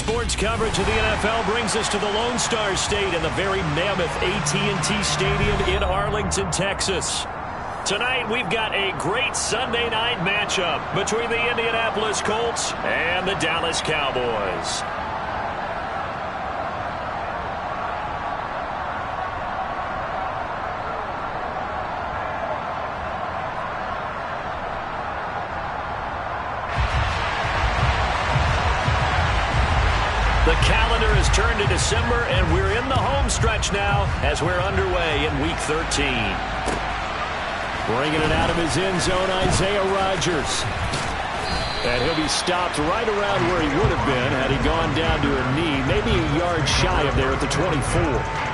Sports coverage of the NFL brings us to the Lone Star State and the very mammoth AT&T Stadium in Arlington, Texas. Tonight, we've got a great Sunday night matchup between the Indianapolis Colts and the Dallas Cowboys. The calendar has turned to December, and we're in the home stretch now as we're underway in Week 13. Bringing it out of his end zone, Isaiah Rodgers. And he'll be stopped right around where he would have been had he gone down to a knee, maybe a yard shy of there at the 24.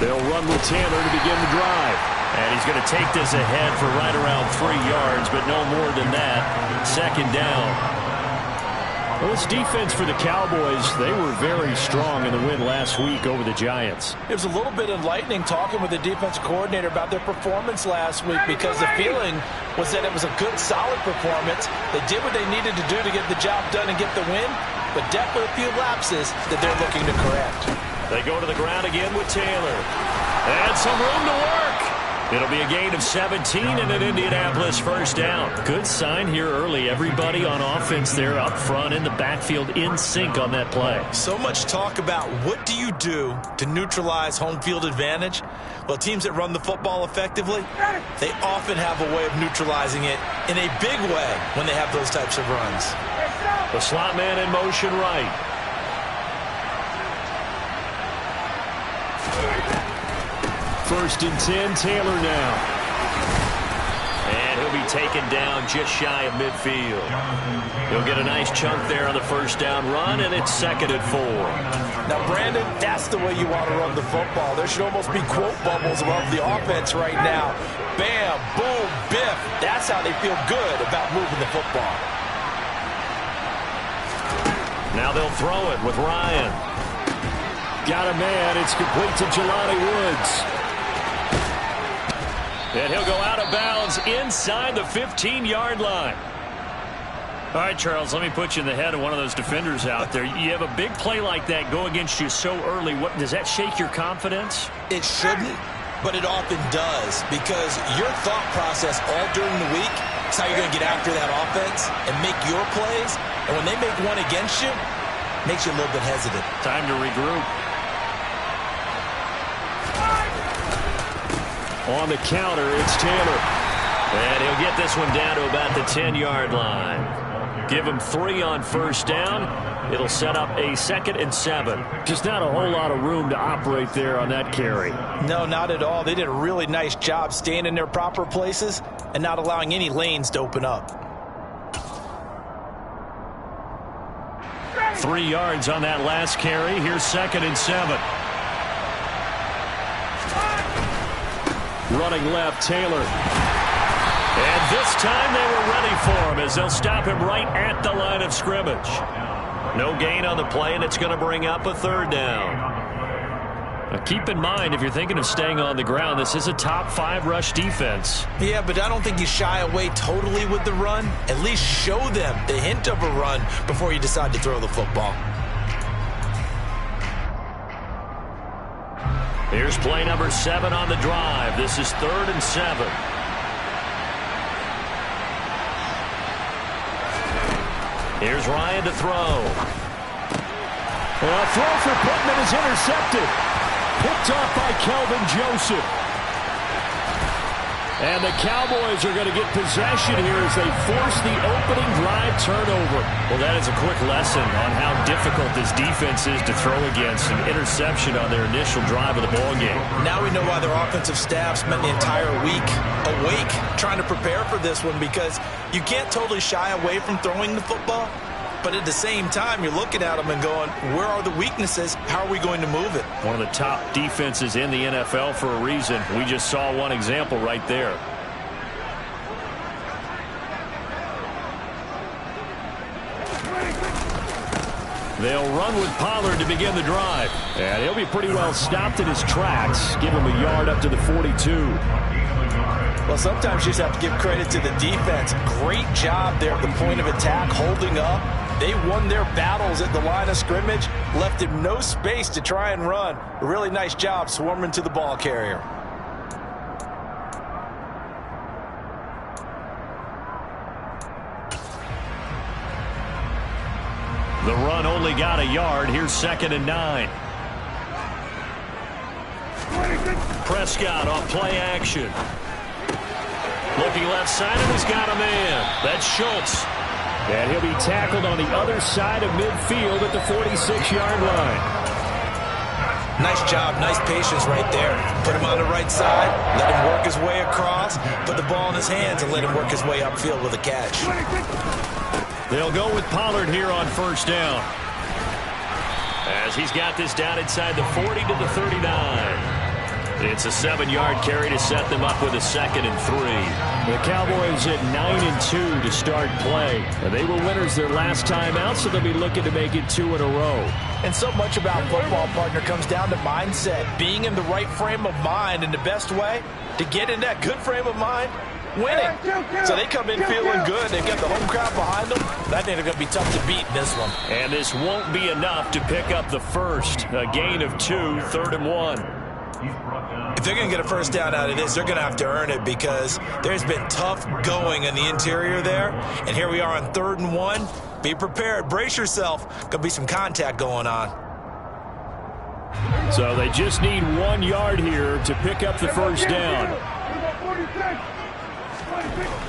They'll run with Taylor to begin the drive. And he's going to take this ahead for right around 3 yards, but no more than that. Second down. Well, this defense for the Cowboys, they were very strong in the win last week over the Giants. It was a little bit enlightening talking with the defense coordinator about their performance last week, because the feeling was that it was a good, solid performance. They did what they needed to do to get the job done and get the win, but definitely a few lapses that they're looking to correct. They go to the ground again with Taylor. And some room to work. It'll be a gain of 17 and an Indianapolis first down. Good sign here early. Everybody on offense there up front in the backfield in sync on that play. So much talk about what do you do to neutralize home field advantage. Well, teams that run the football effectively, they often have a way of neutralizing it in a big way when they have those types of runs. The slot man in motion right. First and 10, Taylor now. And he'll be taken down just shy of midfield. He'll get a nice chunk there on the first down run, and it's 2nd and 4. Now, Brandon, that's the way you want to run the football. There should almost be quote bubbles above the offense right now. Bam, boom, biff. That's how they feel good about moving the football. Now they'll throw it with Ryan. Got a man. It's complete to Jelani Woods. And he'll go out of bounds inside the 15-yard line. All right, Charles, let me put you in the head of one of those defenders out there. You have a big play like that go against you so early. What does that shake your confidence? It shouldn't, but it often does, because your thought process all during the week is how you're going to get after that offense and make your plays. And when they make one against you, it makes you a little bit hesitant. Time to regroup. On the counter, it's Taylor. And he'll get this one down to about the 10-yard line. Give him 3 on first down. It'll set up a 2nd and 7. Just not a whole lot of room to operate there on that carry. No, not at all. They did a really nice job staying in their proper places and not allowing any lanes to open up. 3 yards on that last carry. Here's 2nd and 7. Running left, Taylor. And this time they were ready for him as they'll stop him right at the line of scrimmage. No gain on the play, and it's going to bring up a 3rd down. Now keep in mind, if you're thinking of staying on the ground, this is a top 5 rush defense. Yeah, but I don't think you shy away totally with the run. At least show them the hint of a run before you decide to throw the football. Here's play number 7 on the drive. This is 3rd and 7. Here's Ryan to throw. A throw for Pittman is intercepted. Picked off by Kelvin Joseph. And the Cowboys are going to get possession here as they force the opening drive turnover. Well, that is a quick lesson on how difficult this defense is to throw against. An interception on their initial drive of the ballgame. Now we know why their offensive staff spent the entire week awake trying to prepare for this one, because you can't totally shy away from throwing the football. But at the same time, you're looking at them and going, where are the weaknesses? How are we going to move it? One of the top defenses in the NFL for a reason. We just saw one example right there. They'll run with Pollard to begin the drive. And he'll be pretty well stopped in his tracks. Give him a yard up to the 42. Well, sometimes you just have to give credit to the defense. Great job there at the point of attack, holding up. They won their battles at the line of scrimmage, left him no space to try and run. A really nice job swarming to the ball carrier. The run only got a yard. Here's 2nd and 9. Prescott on play action. Looking left side, and he's got a man. That's Schultz. And he'll be tackled on the other side of midfield at the 46-yard line. Nice job, nice patience right there. Put him on the right side, let him work his way across, put the ball in his hands, and let him work his way upfield with a catch. They'll go with Pollard here on 1st down. As he's got this down inside the 40 to the 39. It's a 7-yard carry to set them up with a 2nd and 3. The Cowboys at 9-2 to start play. They were winners their last time out, so they'll be looking to make it 2 in a row. And so much about football, partner, comes down to mindset. Being in the right frame of mind, and the best way to get in that good frame of mind, winning. So they come in feeling good. They've got the home crowd behind them. I think they're going to be tough to beat in this one. And this won't be enough to pick up the first. A gain of 2, 3rd and 1. If they're going to get a first down out of this, they're going to have to earn it because there's been tough going in the interior there. And here we are on 3rd and 1. Be prepared. Brace yourself. Going to be some contact going on. So they just need 1 yard here to pick up the first down.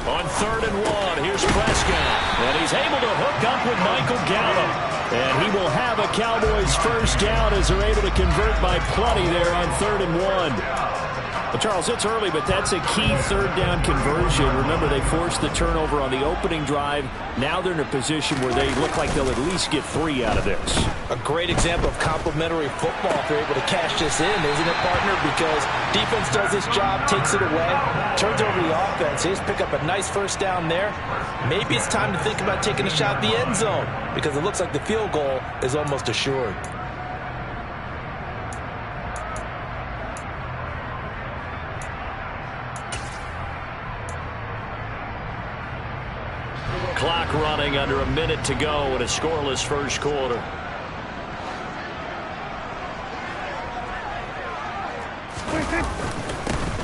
On 3rd and 1, here's Prescott. And he's able to hook up with Michael Gallup. And he will have a Cowboys first down as they're able to convert by plenty there on 3rd and 1. Well, Charles, it's early, but that's a key 3rd down conversion. Remember, they forced the turnover on the opening drive. Now they're in a position where they look like they'll at least get 3 out of this. A great example of complementary football if they're able to cash this in, isn't it, partner? Because defense does this job, takes it away, turns over the offense. They just pick up a nice first down there. Maybe it's time to think about taking a shot at the end zone because it looks like the field goal is almost assured. Clock running under a minute to go in a scoreless first quarter.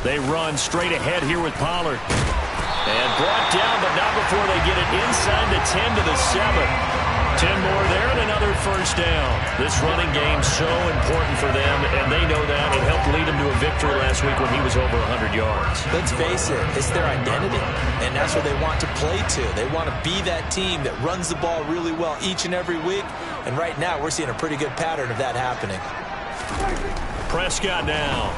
They run straight ahead here with Pollard. And brought down, but not before they get it inside the 10 to the 7. 10 more there and another first down. This running game so important for them, and they know that. It helped lead them to a victory last week when he was over 100 yards. Let's face it, it's their identity, and that's what they want to play to. They want to be that team that runs the ball really well each and every week, and right now we're seeing a pretty good pattern of that happening. Prescott now.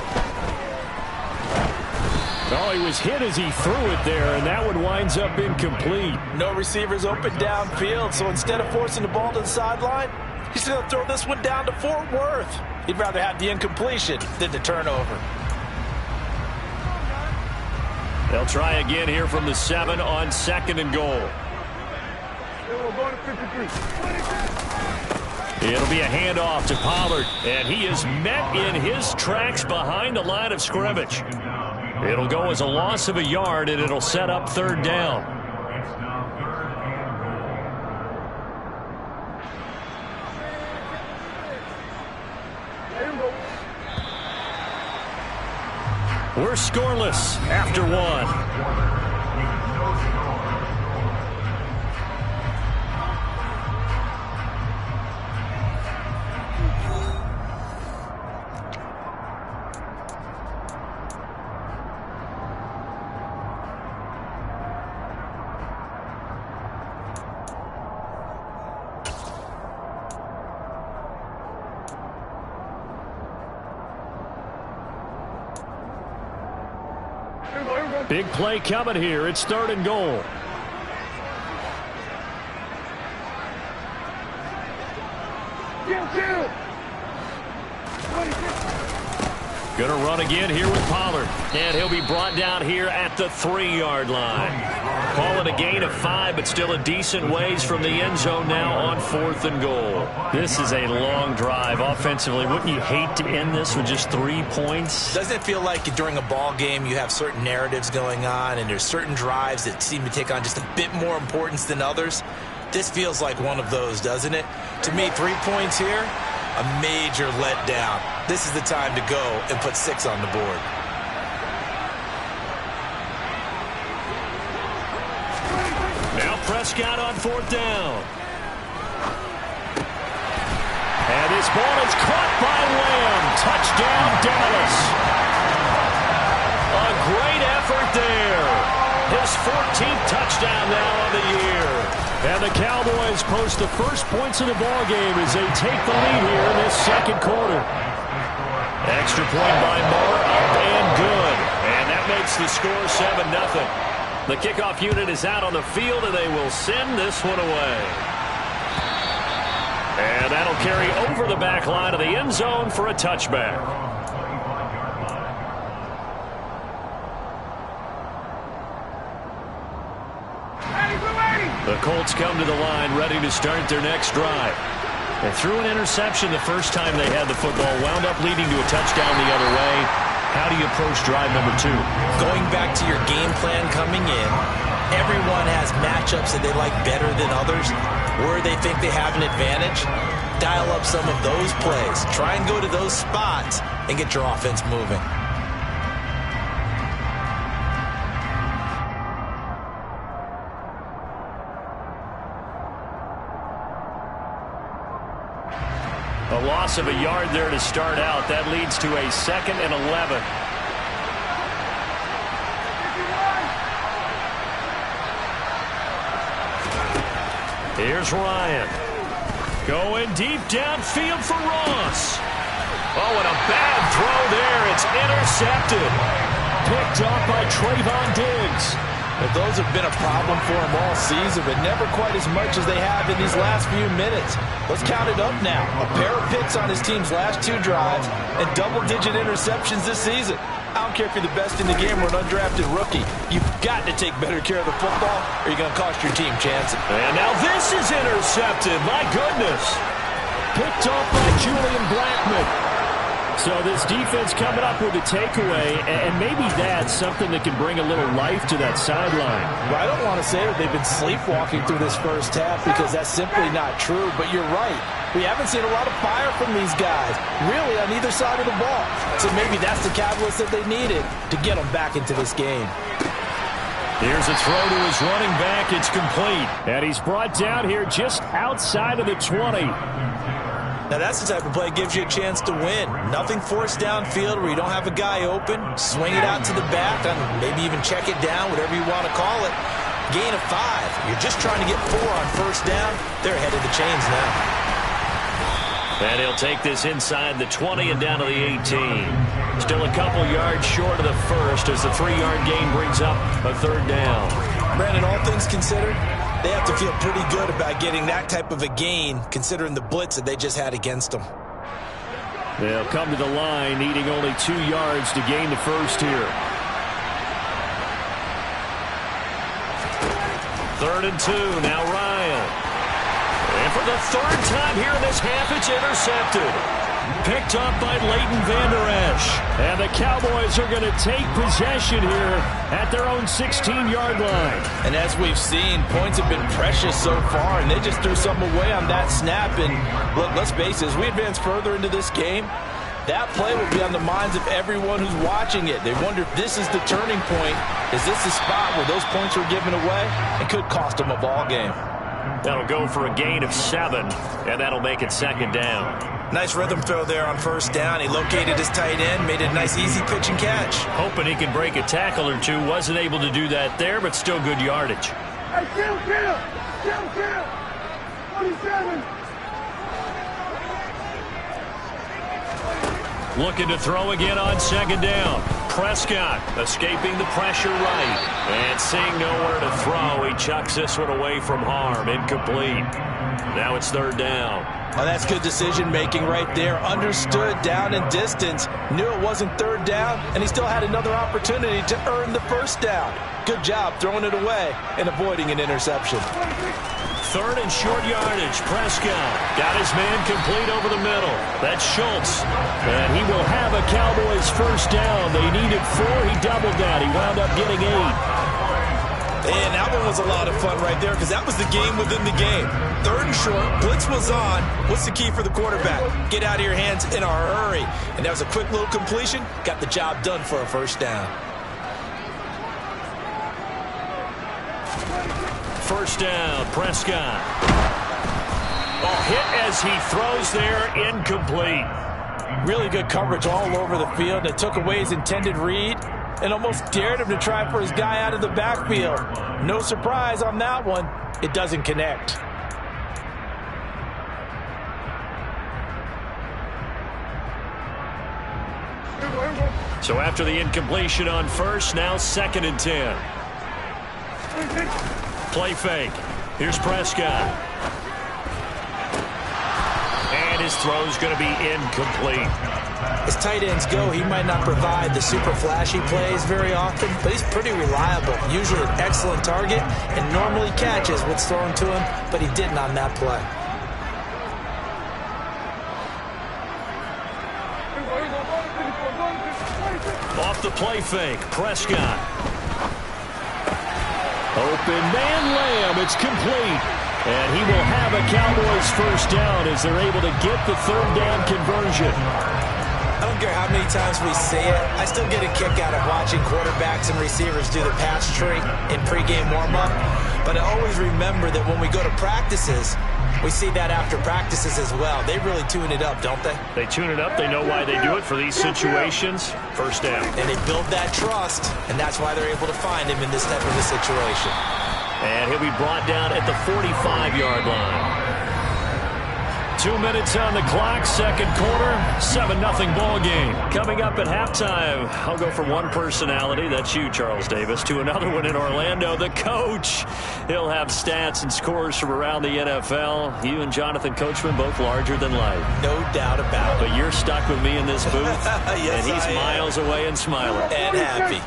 Oh, he was hit as he threw it there, and that one winds up incomplete. No receivers open downfield, so instead of forcing the ball to the sideline, he's going to throw this one down to Fort Worth. He'd rather have the incompletion than the turnover. They'll try again here from the 7 on 2nd and goal. It'll be a handoff to Pollard, and he is met in his tracks behind the line of scrimmage. It'll go as a loss of a yard, and it'll set up 3rd down. We're scoreless after 1. Big play coming here. It's 3rd and goal. Going to run again here with Pollard. And he'll be brought down here at the 3-yard line. Call it a gain of 5, but still a decent ways from the end zone now on 4th and goal. This is a long drive offensively. Wouldn't you hate to end this with just 3 points? Doesn't it feel like during a ball game you have certain narratives going on and there's certain drives that seem to take on just a bit more importance than others? This feels like one of those, doesn't it? To me, 3 points here, a major letdown. This is the time to go and put 6 on the board. Now Prescott on 4th down. And this ball is caught by Lamb. Touchdown, Dallas. A great effort there. His 14th touchdown now on the year. And the Cowboys post the first points of the ball game as they take the lead here in this second quarter. Extra point by Moore, up and good. And that makes the score 7-0. The kickoff unit is out on the field, and they will send this one away. And that'll carry over the back line of the end zone for a touchback. The Colts come to the line ready to start their next drive. They threw an interception the first time they had the football, wound up leading to a touchdown the other way. How do you approach drive number 2? Going back to your game plan coming in, everyone has matchups that they like better than others. Where they think they have an advantage, dial up some of those plays. Try and go to those spots and get your offense moving. A loss of a yard there to start out. That leads to a 2nd and 11. Here's Ryan. Going deep downfield for Ross. Oh, and a bad throw there. It's intercepted. Picked off by Trayvon Diggs. But those have been a problem for them all season, but never quite as much as they have in these last few minutes. Let's count it up now. A pair of picks on his team's last 2 drives and double-digit interceptions this season. I don't care if you're the best in the game or an undrafted rookie. You've got to take better care of the football or you're going to cost your team chances. And now this is intercepted. My goodness. Picked off by Julian Blackmon. So this defense coming up with a takeaway, and maybe that's something that can bring a little life to that sideline. Well, I don't want to say that they've been sleepwalking through this first half because that's simply not true, but you're right. We haven't seen a lot of fire from these guys, really, on either side of the ball. So maybe that's the catalyst that they needed to get them back into this game. Here's a throw to his running back. It's complete. And he's brought down here just outside of the 20. Now, that's the type of play that gives you a chance to win. Nothing forced downfield where you don't have a guy open. Swing it out to the back, and maybe even check it down, whatever you want to call it. Gain of 5. You're just trying to get 4 on first down. They're ahead of the chains now. And he'll take this inside the 20 and down to the 18. Still a couple yards short of the first as the 3-yard gain brings up a 3rd down. Brandon, all things considered, they have to feel pretty good about getting that type of a gain considering the blitz that they just had against them. They'll come to the line needing only 2 yards to gain the first here. 3rd and 2. Now Ryan. And for the 3rd time here in this half, it's intercepted. Picked up by Leighton Vander Esch. And the Cowboys are going to take possession here at their own 16-yard line. And as we've seen, points have been precious so far, and they just threw something away on that snap. And look, let's face it, as we advance further into this game, that play will be on the minds of everyone who's watching it. They wonder if this is the turning point. Is this the spot where those points were given away? It could cost them a ball game. That'll go for a gain of 7, and that'll make it 2nd down. Nice rhythm throw there on first down. He located his tight end, made it a nice easy pitch and catch. Hoping he can break a tackle or two. Wasn't able to do that there, but still good yardage. Hey, kill! 27! Looking to throw again on 2nd down. Prescott escaping the pressure right. And seeing nowhere to throw, he chucks this one away from harm. Incomplete. Now it's third down. Oh, that's good decision-making right there. Understood down and distance. Knew it wasn't third down, and he still had another opportunity to earn the first down. Good job throwing it away and avoiding an interception. Third and short yardage. Prescott got his man complete over the middle. That's Schultz. And he will have a Cowboys first down. They needed 4. He doubled that. He wound up getting 8. And that one was a lot of fun right there because that was the game within the game. Third and short, blitz was on. What's the key for the quarterback? Get out of your hands in a hurry. And that was a quick little completion. Got the job done for a first down. First down, Prescott. Oh, hit as he throws there, incomplete. Really good coverage all over the field. It took away his intended read and almost dared him to try for his guy out of the backfield. No surprise on that one. It doesn't connect. So after the incompletion on first, now 2nd and 10. Play fake. Here's Prescott. And his throw's going to be incomplete. As tight ends go, he might not provide the super flashy plays very often, but he's pretty reliable. Usually an excellent target and normally catches what's thrown to him, but he didn't on that play. Off the play fake, Prescott. Open man Lamb, it's complete. And he will have a Cowboys first down as they're able to get the third down conversion. I don't care how many times we see it. I still get a kick out of watching quarterbacks and receivers do the pass tree in pregame warm-up. But I always remember that when we go to practices, we see that after practices as well. They really tune it up, don't they? They tune it up. They know why they do it for these situations. First down. And they build that trust, and that's why they're able to find him in this type of a situation. And he'll be brought down at the 45-yard line. 2 minutes on the clock, second quarter, 7-0 ball game. Coming up at halftime, I'll go from one personality, that's you, Charles Davis, to another one in Orlando, the coach. He'll have stats and scores from around the NFL. You and Jonathan Coachman, both larger than life. No doubt about it. But you're stuck with me in this booth, yes, and he's miles away and smiling. And happy.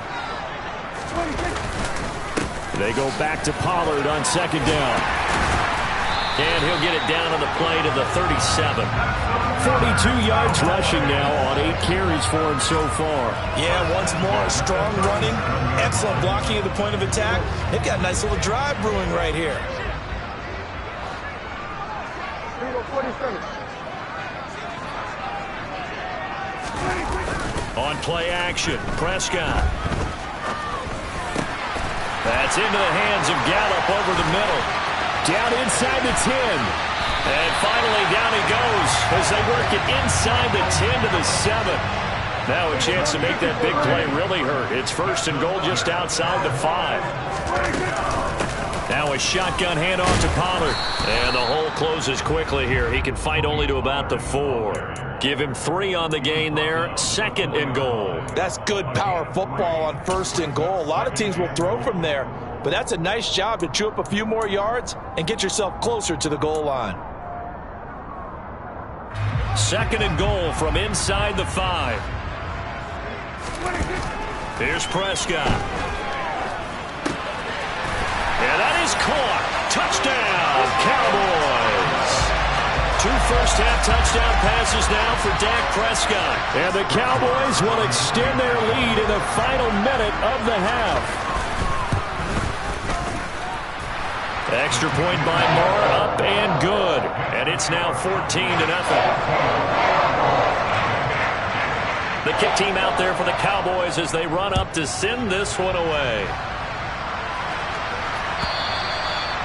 They go back to Pollard on second down. And he'll get it down on the play to the 37. 42 yards rushing now on 8 carries for him so far. Yeah, once more, strong running, excellent blocking at the point of attack. They've got a nice little drive brewing right here. On play action, Prescott. That's into the hands of Gallup over the middle. Down inside the 10. And finally down he goes as they work it inside the 10 to the 7. Now a chance to make that big play really hurt. It's first and goal just outside the 5. Now a shotgun handoff to Pollard. And the hole closes quickly here. He can fight only to about the 4. Give him 3 on the gain there. 2nd and goal. That's good power football on 1st and goal. A lot of teams will throw from there. But that's a nice job to chew up a few more yards and get yourself closer to the goal line. 2nd and goal from inside the 5. Here's Prescott. And that is caught. Touchdown, Cowboys. 2 first-half touchdown passes now for Dak Prescott. And the Cowboys will extend their lead in the final minute of the half. Extra point by Moore, up and good. And it's now 14-0. The kick team out there for the Cowboys as they run up to send this one away.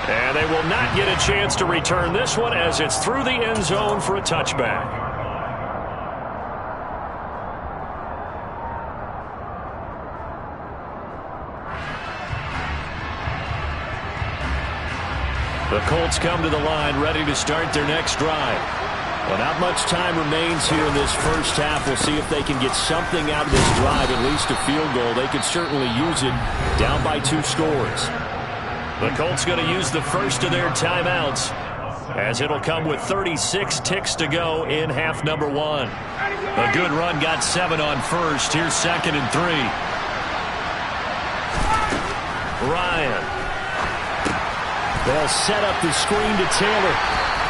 And they will not get a chance to return this one as it's through the end zone for a touchback. The Colts come to the line ready to start their next drive. Well, not much time remains here in this first half. We'll see if they can get something out of this drive, at least a field goal. They could certainly use it down by 2 scores. The Colts going to use the first of their timeouts, as it'll come with 36 ticks to go in half number 1. A good run got 7 on first. Here's 2nd and 3. Ryan. They'll set up the screen to Taylor.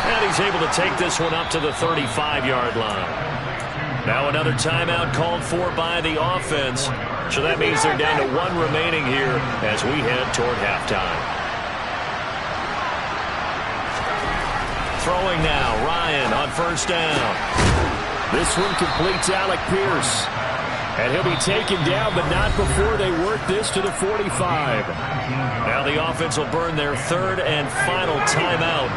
And he's able to take this one up to the 35-yard line. Now another timeout called for by the offense. So that means they're down to 1 remaining here as we head toward halftime. Throwing now, Ryan on first down. This one completes Alec Pierce. And he'll be taken down, but not before they work this to the 45. Now the offense will burn their 3rd and final timeout.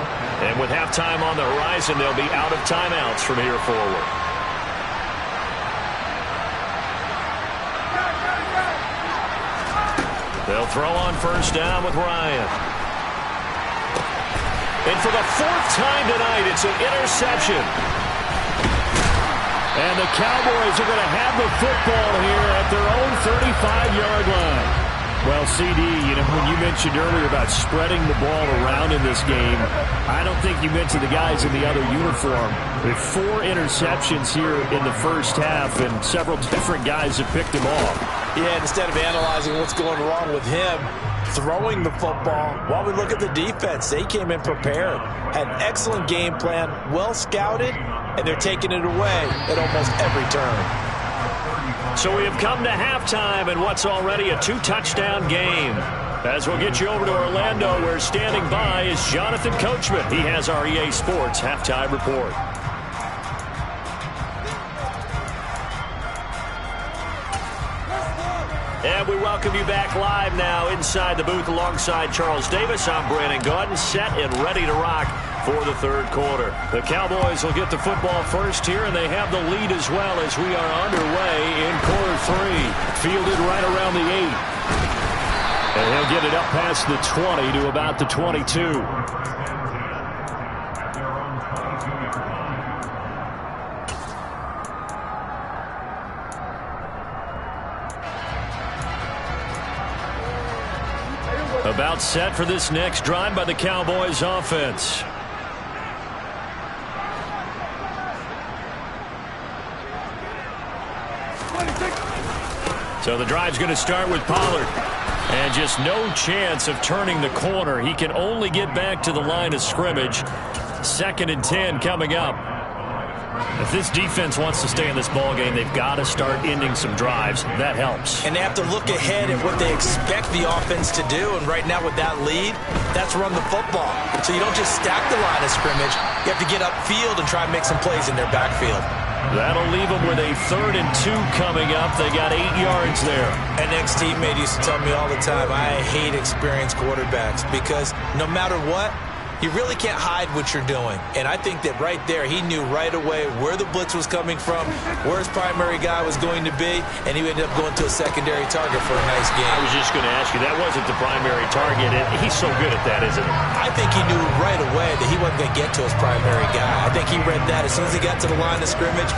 And with halftime on the horizon, they'll be out of timeouts from here forward. They'll throw on first down with Ryan. And for the 4th time tonight, it's an interception. And the Cowboys are going to have the football here at their own 35-yard line. Well, CD, when you mentioned earlier about spreading the ball around in this game, I don't think you mentioned the guys in the other uniform. With 4 interceptions here in the first half, and several different guys have picked him off. Yeah, instead of analyzing what's going wrong with him, throwing the football, while we look at the defense, they came in prepared, had an excellent game plan, well scouted, and they're taking it away at almost every turn. So we have come to halftime in what's already a 2-touchdown game. As we'll get you over to Orlando, where standing by is Jonathan Coachman. He has our EA Sports halftime report. And we welcome you back live now inside the booth alongside Charles Davis. I'm Brandon Gaudin, set and ready to rock for the 3rd quarter. The Cowboys will get the football first here, and they have the lead as well as we are underway in quarter 3. Fielded right around the 8. And he'll get it up past the 20 to about the 22. About set for this next drive by the Cowboys offense. So the drive's going to start with Pollard. And just no chance of turning the corner. He can only get back to the line of scrimmage. 2nd and 10 coming up. If this defense wants to stay in this ballgame, they've got to start ending some drives. That helps. And they have to look ahead at what they expect the offense to do. And right now with that lead, that's run the football. So you don't just stack the line of scrimmage. You have to get upfield and try and make some plays in their backfield. That'll leave them with a 3rd and 2 coming up. They got 8 yards there. An ex-teammate used to tell me all the time, I hate experienced quarterbacks because no matter what, you really can't hide what you're doing. And I think that right there, he knew right away where the blitz was coming from, where his primary guy was going to be, and he ended up going to a secondary target for a nice game. I was just going to ask you, that wasn't the primary target. He's so good at that, isn't he? I think he knew right away that he wasn't going to get to his primary guy. I think he read that as soon as he got to the line of scrimmage,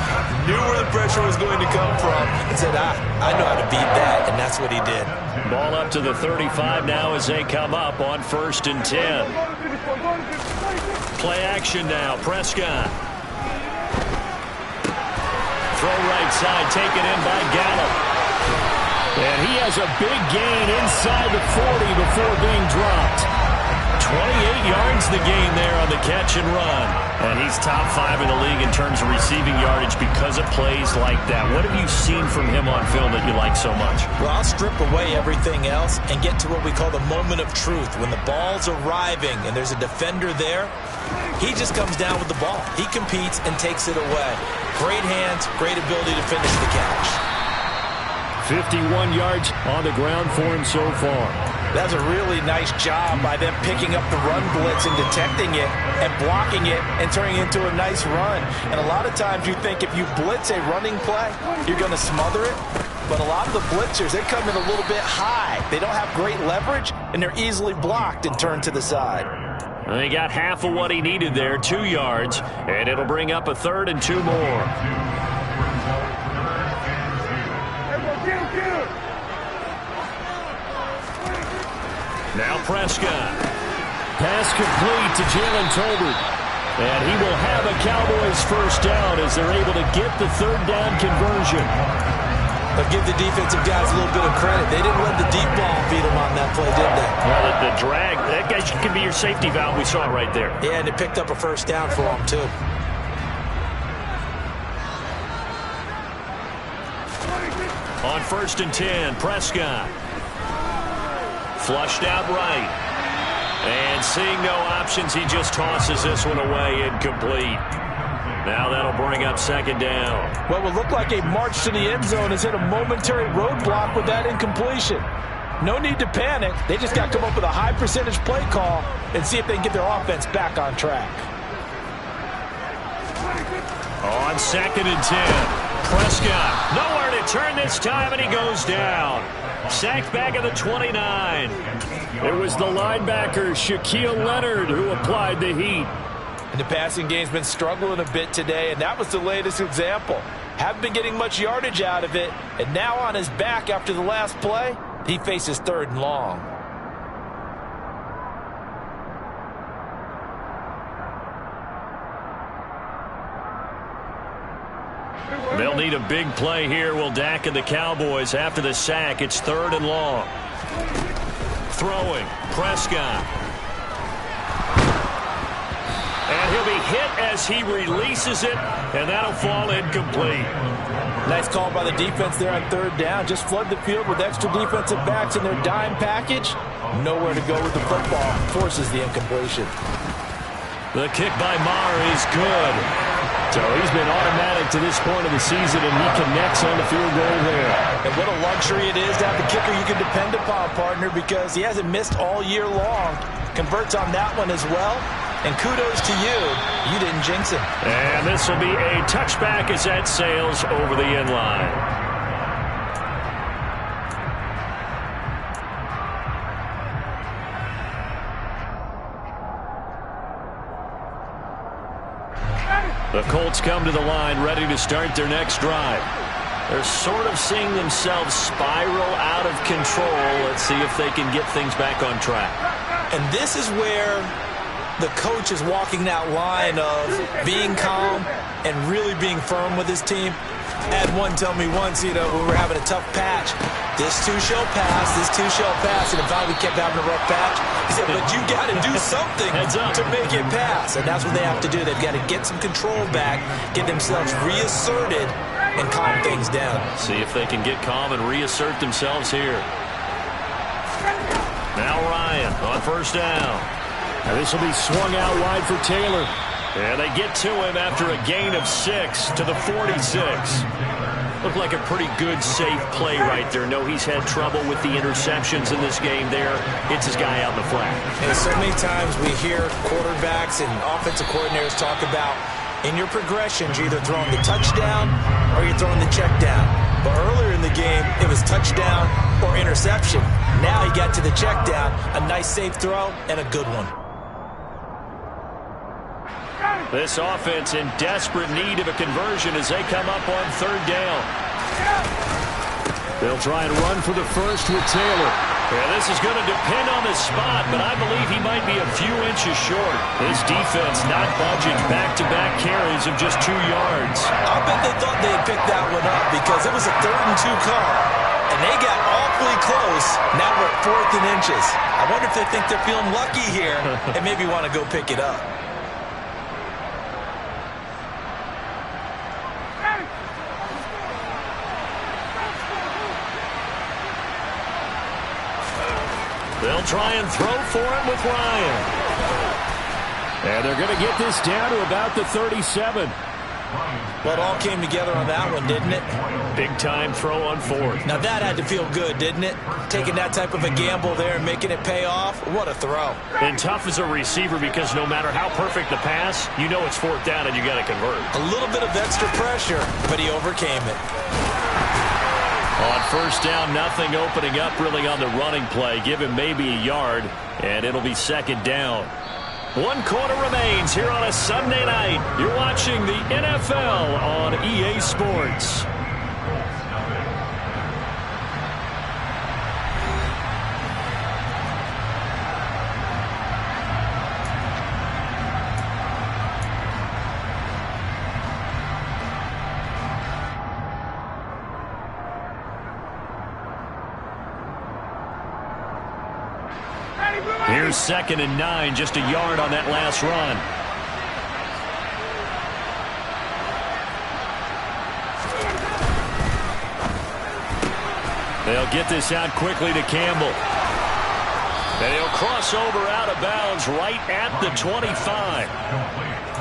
knew where the pressure was going to come from, and said, I know how to beat that, and that's what he did. Ball up to the 35 now as they come up on 1st and 10. Play action now. Prescott. Throw right side, taken in by Gallup. And he has a big gain inside the 40 before being dropped. 28 yards the gain there on the catch and run. And he's top 5 in the league in terms of receiving yardage because of plays like that. What have you seen from him on film that you like so much? Well, I'll strip away everything else and get to what we call the moment of truth. When the ball's arriving and there's a defender there, he just comes down with the ball. He competes and takes it away. Great hands, great ability to finish the catch. 51 yards on the ground for him so far. That's a really nice job by them picking up the run blitz and detecting it and blocking it and turning it into a nice run. And a lot of times you think if you blitz a running play, you're going to smother it. But a lot of the blitzers, they come in a little bit high. They don't have great leverage, and they're easily blocked and turned to the side. And he got half of what he needed there, 2 yards, and it'll bring up a 3rd and 2 more. Now Prescott. Pass complete to Jalen Tolbert. And he will have a Cowboys first down as they're able to get the 3rd down conversion. But give the defensive guys a little bit of credit. They didn't let the deep ball beat them on that play, did they? Well, the drag, that guy can be your safety valve. We saw it right there. Yeah, and it picked up a first down for them, too. On 1st and 10, Prescott. Flushed out right. And seeing no options, he just tosses this one away, incomplete. Now that'll bring up 2nd down. What would look like a march to the end zone has hit a momentary roadblock with that incompletion. No need to panic. They just got to come up with a high percentage play call and see if they can get their offense back on track. On 2nd and 10, Prescott. Nowhere to turn this time, and he goes down. Sacked back at the 29. It was the linebacker, Shaquille Leonard, who applied the heat. And the passing game's been struggling a bit today, and that was the latest example. Haven't been getting much yardage out of it, and now on his back after the last play, he faces 3rd and long. They'll need a big play here, will Dak and the Cowboys. After the sack, it's 3rd and long. Throwing, Prescott. And he'll be hit as he releases it, and that'll fall incomplete. Nice call by the defense there on 3rd down. Just flood the field with extra defensive backs in their dime package. Nowhere to go with the football. Forces the incompletion. The kick by Maher is good. So he's been automatic to this point of the season, and he connects on the field goal there. And what a luxury it is to have a kicker you can depend upon, partner, because he hasn't missed all year long. Converts on that one as well. And kudos to you. You didn't jinx him. And this will be a touchback as that sails over the end line. The Colts come to the line ready to start their next drive. They're sort of seeing themselves spiral out of control. Let's see if they can get things back on track. And this is where the coach is walking that line of being calm and really being firm with his team. I had one tell me once, when we were having a tough patch, this too shall pass, this too shall pass, and finally we kept having a rough patch. He said, but you got to do something to make it pass, and that's what they have to do. They've got to get some control back, get themselves reasserted, and calm things down. See if they can get calm and reassert themselves here. Now Ryan on 1st down. And this will be swung out wide for Taylor. And they get to him after a gain of 6 to the 46. Looked like a pretty good, safe play right there. No, he's had trouble with the interceptions in this game there. Hits his guy out in the flat. And so many times we hear quarterbacks and offensive coordinators talk about in your progressions, you're either throwing the touchdown or you're throwing the check down. But earlier in the game, it was touchdown or interception. Now he got to the check down, a nice safe throw, and a good one. This offense in desperate need of a conversion as they come up on 3rd down. They'll try and run for the first with Taylor. Yeah, this is going to depend on the spot, but I believe he might be a few inches short. His defense not budging back-to-back carries of just 2 yards. I bet they thought they had picked that one up because it was a 3rd and 2 call, and they got awfully close. Now we're at 4th and inches. I wonder if they think they're feeling lucky here and maybe want to go pick it up. They'll try and throw for it with Ryan. And they're going to get this down to about the 37. Well, it all came together on that one, didn't it? Big-time throw on 4th. Now that had to feel good, didn't it? Taking that type of a gamble there and making it pay off. What a throw. And tough as a receiver because no matter how perfect the pass, you know it's 4th down and you got to convert. A little bit of extra pressure, but he overcame it. On 1st down, nothing opening up really on the running play. Give him maybe a yard, and it'll be 2nd down. 1 quarter remains here on a Sunday night. You're watching the NFL on EA Sports. Here's 2nd and 9, just a yard on that last run. They'll get this out quickly to Campbell. And he'll cross over out of bounds right at the 25.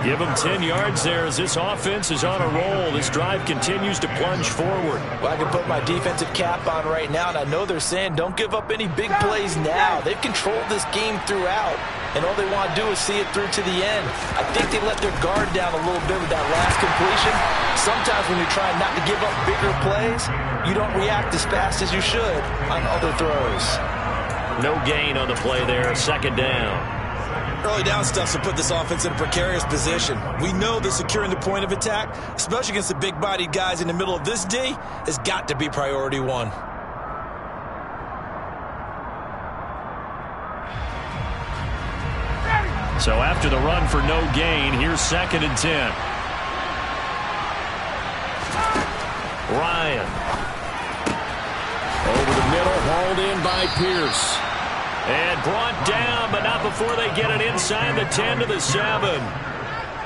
Give him 10 yards there as this offense is on a roll. This drive continues to plunge forward. Well, I can put my defensive cap on right now, and I know they're saying don't give up any big plays now. They've controlled this game throughout, and all they want to do is see it through to the end. I think they let their guard down a little bit with that last completion. Sometimes when you're trying not to give up bigger plays, you don't react as fast as you should on other throws. No gain on the play there, 2nd down. Early down stuff to put this offense in a precarious position. We know that securing the point of attack, especially against the big-bodied guys in the middle of this D, has got to be priority 1. So after the run for no gain, here's 2nd and 10. Ryan. Over the middle, hauled in by Pierce. And brought down, but not before they get it inside the 10 to the 7.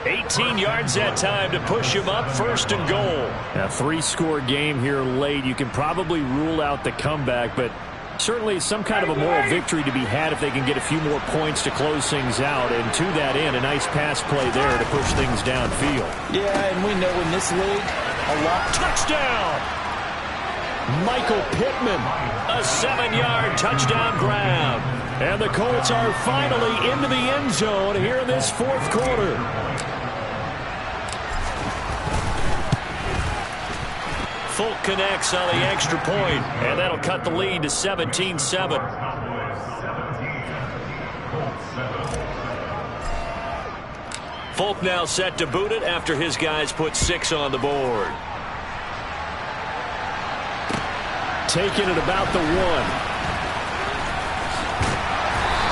18 yards that time to push him up, 1st and goal. A 3-score game here late. You can probably rule out the comeback, but certainly some kind of a moral victory to be had if they can get a few more points to close things out. And to that end, a nice pass play there to push things downfield. Yeah, and we know in this league, a lot. Touchdown! Michael Pittman, a 7-yard touchdown grab. And the Colts are finally into the end zone here in this 4th quarter. Folk connects on the extra point, and that'll cut the lead to 17-7. Folk now set to boot it after his guys put 6 on the board. Taking it about the 1.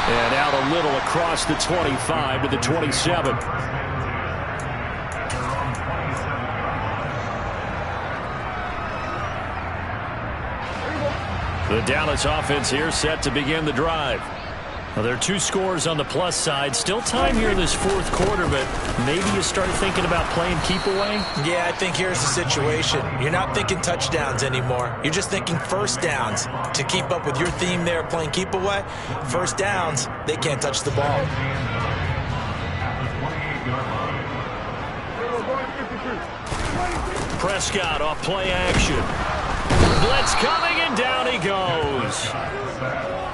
And out a little across the 25 to the 27. The Dallas offense here set to begin the drive. Well, there are 2 scores on the plus side. Still time here in this 4th quarter, but maybe you start thinking about playing keep away? Yeah, I think here's the situation. You're not thinking touchdowns anymore. You're just thinking 1st downs. To keep up with your theme there, playing keep away, 1st downs, they can't touch the ball. Prescott off play action. Blitz coming, and down he goes.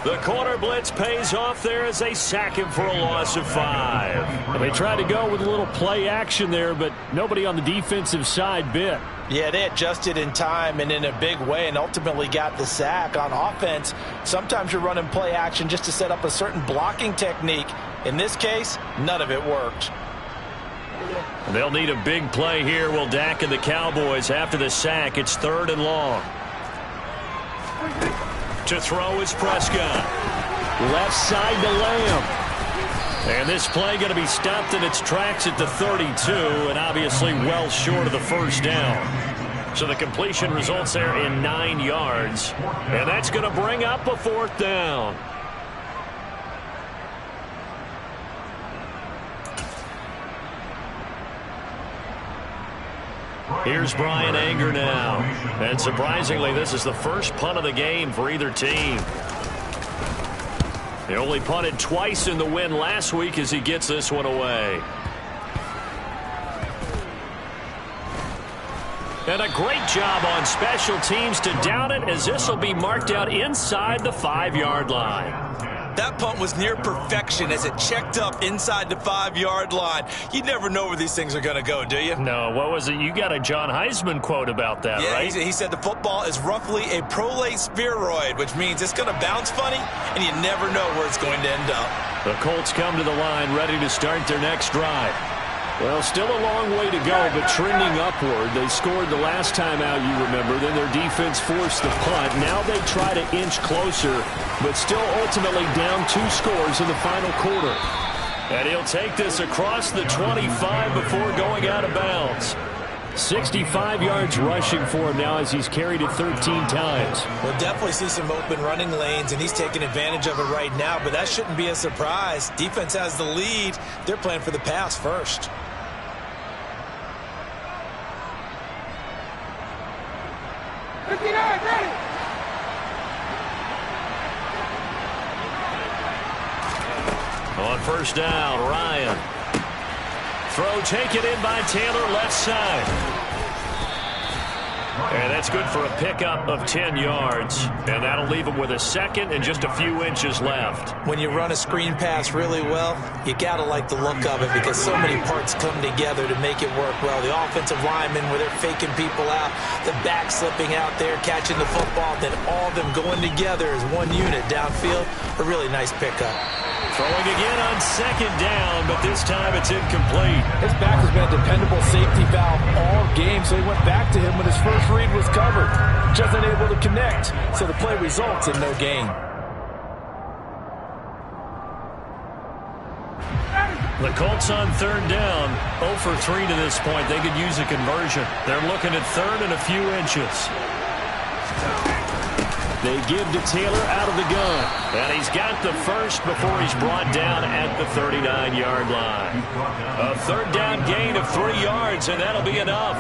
The corner blitz pays off there as they sack him for a loss of 5. Well, they tried to go with a little play action there, but nobody on the defensive side bit. Yeah, they adjusted in time and in a big way and ultimately got the sack. On offense, sometimes you're running play action just to set up a certain blocking technique. In this case, none of it worked. They'll need a big play here, will Dak and the Cowboys. After the sack, it's 3rd and long. To throw is Prescott. Left side to Lamb. And this play going to be stopped in its tracks at the 32, and obviously well short of the 1st down. So the completion results there in 9 yards, and that's going to bring up a 4th down. Here's Brian Anger now. And surprisingly, this is the first punt of the game for either team. He only punted twice in the win last week as he gets this one away. And a great job on special teams to down it, as this will be marked out inside the 5-yard line. That punt was near perfection as it checked up inside the 5-yard line. You never know where these things are going to go, do you? No, what was it? You got a John Heisman quote about that, yeah, right? He said the football is roughly a prolate spheroid, which means it's going to bounce funny, and you never know where it's going to end up. The Colts come to the line ready to start their next drive. Well, still a long way to go, but trending upward. They scored the last time out, you remember. Then their defense forced the punt. Now they try to inch closer, but still ultimately down 2 scores in the final quarter. And he'll take this across the 25 before going out of bounds. 65 yards rushing for him now as he's carried it 13 times. We'll definitely see some open running lanes, and he's taking advantage of it right now, but that shouldn't be a surprise. Defense has the lead. They're playing for the pass first. On first down, Ryan. Throw taken in by Taylor, left side. And that's good for a pickup of 10 yards. And that'll leave him with a second and just a few inches left. When you run a screen pass really well, you got to like the look of it because so many parts come together to make it work well. The offensive linemen where they're faking people out, the back slipping out there, catching the football, then all of them going together as one unit downfield. A really nice pickup. Throwing again on second down, but this time it's incomplete. His back has been a dependable safety valve all game, so he went back to him when his first read was covered. Just unable to connect, so the play results in no gain. The Colts on third down, 0 for 3 to this point. They could use a conversion. They're looking at third and a few inches. They give to Taylor out of the gun. And he's got the first before he's brought down at the 39-yard line. A third down gain of 3 yards, and that'll be enough.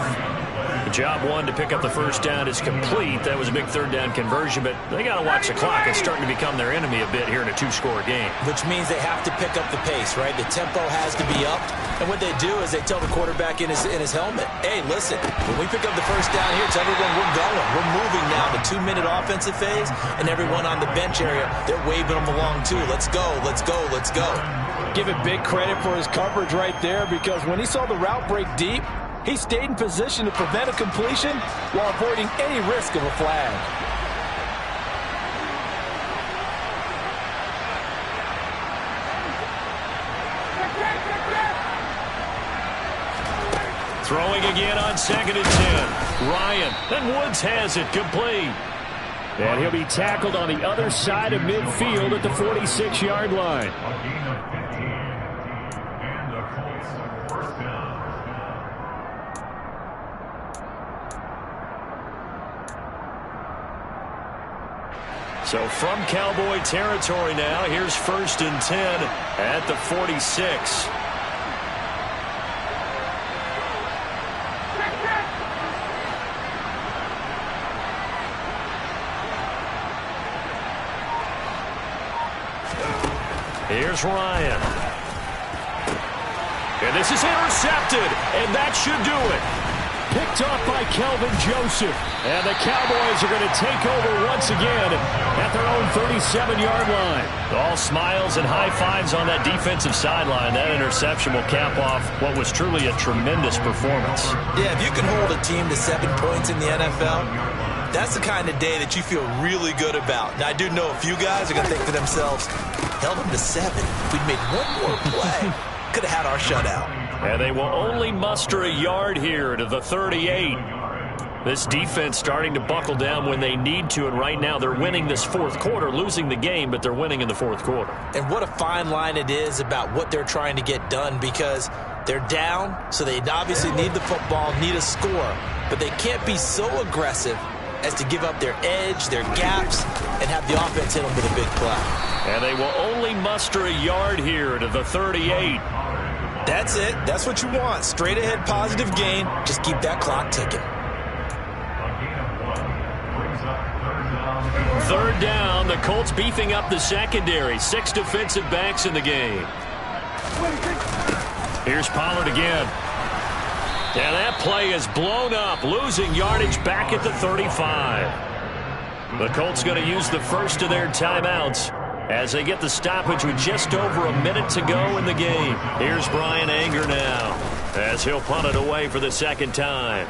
Job 1 to pick up the first down is complete. That was a big third down conversion, but they got to watch the clock. It's starting to become their enemy a bit here in a 2-score game. Which means they have to pick up the pace, right? The tempo has to be up. And what they do is they tell the quarterback in his helmet, hey, listen, when we pick up the first down here, tell everyone we're going. We're moving now. The 2-minute offensive phase, and everyone on the bench area, they're waving them along too. Let's go, let's go, let's go. Give it big credit for his coverage right there because when he saw the route break deep, he stayed in position to prevent a completion while avoiding any risk of a flag. Throwing again on second and 10. Ryan, and Woods has it complete. And he'll be tackled on the other side of midfield at the 46-yard line. So from Cowboy territory now, here's first and 10 at the 46. Here's Ryan. And this is intercepted, and that should do it. Picked off by Kelvin Joseph. And the Cowboys are going to take over once again at their own 37-yard line. All smiles and high fives on that defensive sideline. That interception will cap off what was truly a tremendous performance. Yeah, if you can hold a team to 7 points in the NFL, that's the kind of day that you feel really good about. Now, I do know a few guys are going to think to themselves, held them to 7. If we'd made one more play, could have had our shutout. And they will only muster a yard here to the 38. This defense starting to buckle down when they need to, and right now they're winning this fourth quarter, losing the game, but they're winning in the fourth quarter. And what a fine line it is about what they're trying to get done because they're down, so they obviously need the football, need a score, but they can't be so aggressive as to give up their edge, their gaps, and have the offense hit them with a big play. And they will only muster a yard here to the 38. That's it. That's what you want. Straight ahead positive gain. Just keep that clock ticking. Third down, the Colts beefing up the secondary. 6 defensive backs in the game. Here's Pollard again. And that play is blown up, losing yardage back at the 35. The Colts going to use the first of their timeouts as they get the stoppage with just over a minute to go in the game. Here's Brian Anger now as he'll punt it away for the second time.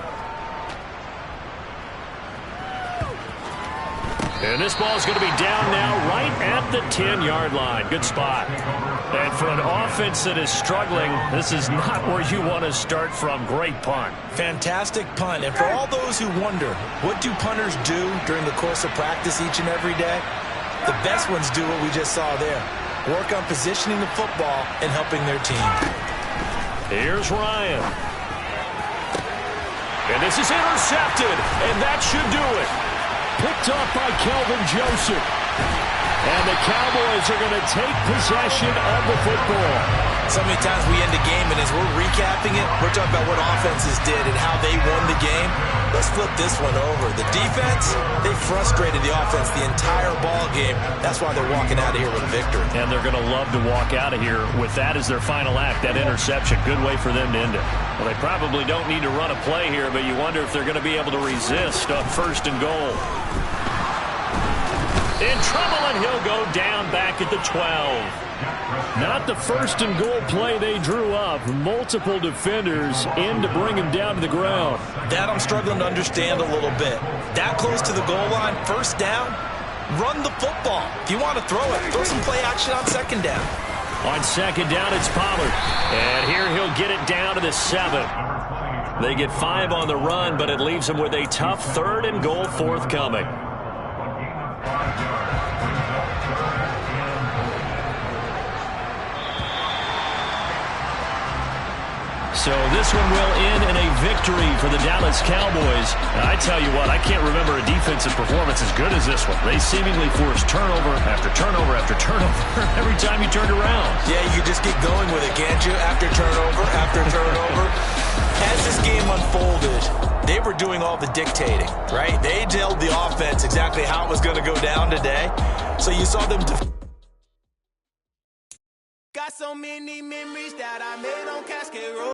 And this ball is going to be down now right at the 10-yard line. Good spot. And for an offense that is struggling, this is not where you want to start from. Great punt. Fantastic punt. And for all those who wonder, what do punters do during the course of practice each and every day? The best ones do what we just saw there. Work on positioning the football and helping their team. Here's Ryan. And this is intercepted, and that should do it. Picked up by Kelvin Joseph. And the Cowboys are going to take possession of the football. So many times we end a game, and as we're recapping it, we're talking about what offenses did and how they won the game. Let's flip this one over. The defense, they frustrated the offense the entire ball game. That's why they're walking out of here with a victory. And they're going to love to walk out of here with that as their final act, that interception. Good way for them to end it. Well, they probably don't need to run a play here, but you wonder if they're going to be able to resist on 1st and goal. In trouble, and he'll go down back at the 12. Not the 1st and goal play they drew up. Multiple defenders in to bring him down to the ground. That I'm struggling to understand a little bit. That close to the goal line, 1st down, run the football. If you want to throw it, throw some play action on 2nd down. On 2nd down, it's Pollard. And here he'll get it down to the 7. They get 5 on the run, but it leaves them with a tough 3rd and goal forthcoming. So this one will end in a victory for the Dallas Cowboys. And I tell you what, I can't remember a defensive performance as good as this one. They seemingly forced turnover after turnover after turnover every time you turned around. Yeah, you just get going with it, can't you? After turnover, after turnover. As this game unfolded, they were doing all the dictating, right? They told the offense exactly how it was going to go down today. So you saw them Got so many memories that I made on Cascade Road.